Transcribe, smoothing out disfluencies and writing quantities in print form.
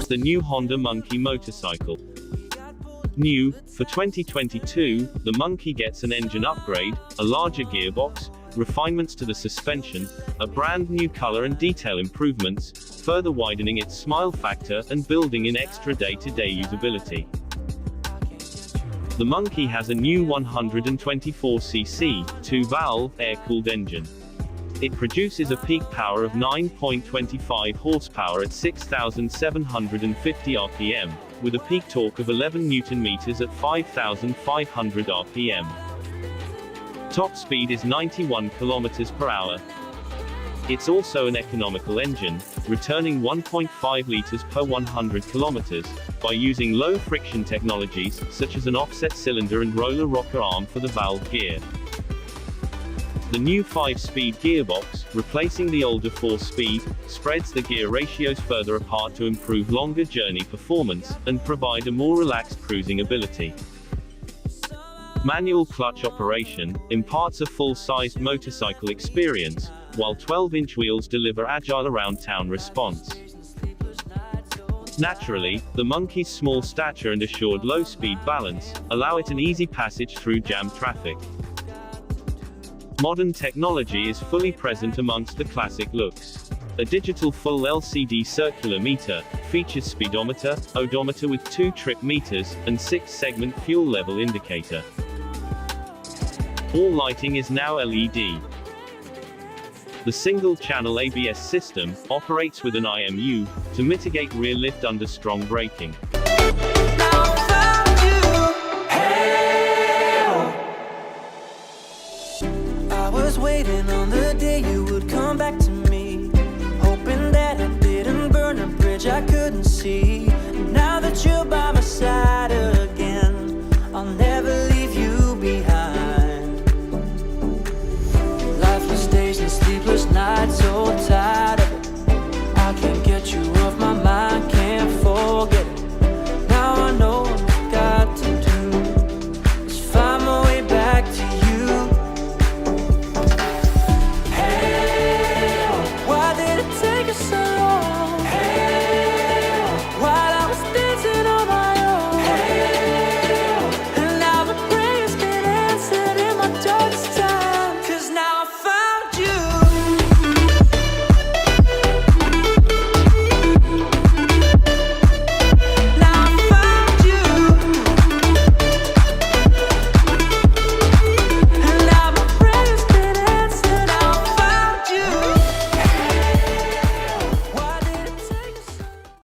the new Honda Monkey motorcycle. New, for 2022, the Monkey gets an engine upgrade, a larger gearbox, refinements to the suspension, a brand new color and detail improvements, further widening its smile factor and building in extra day-to-day usability. The Monkey has a new 124cc, 2-valve, air-cooled engine. It produces a peak power of 9.25 horsepower at 6,750 rpm, with a peak torque of 11 Nm at 5,500 rpm. Top speed is 91 km/h. It's also an economical engine, returning 1.5 liters per 100 km, by using low-friction technologies, such as an offset cylinder and roller rocker arm for the valve gear. The new 5-speed gearbox, replacing the older 4-speed, spreads the gear ratios further apart to improve longer journey performance, and provide a more relaxed cruising ability. Manual clutch operation imparts a full-sized motorcycle experience, while 12-inch wheels deliver agile around-town response. Naturally, the Monkey's small stature and assured low-speed balance allow it an easy passage through jam traffic. Modern technology is fully present amongst the classic looks. A digital full LCD circular meter features speedometer, odometer with 2 trip meters, and 6-segment fuel level indicator. All lighting is now LED. The single-channel ABS system operates with an IMU to mitigate rear lift under strong braking. I was waiting on the day you would come back to me, hoping that I didn't burn a bridge I couldn't see. And now that you're by my side again, I'll never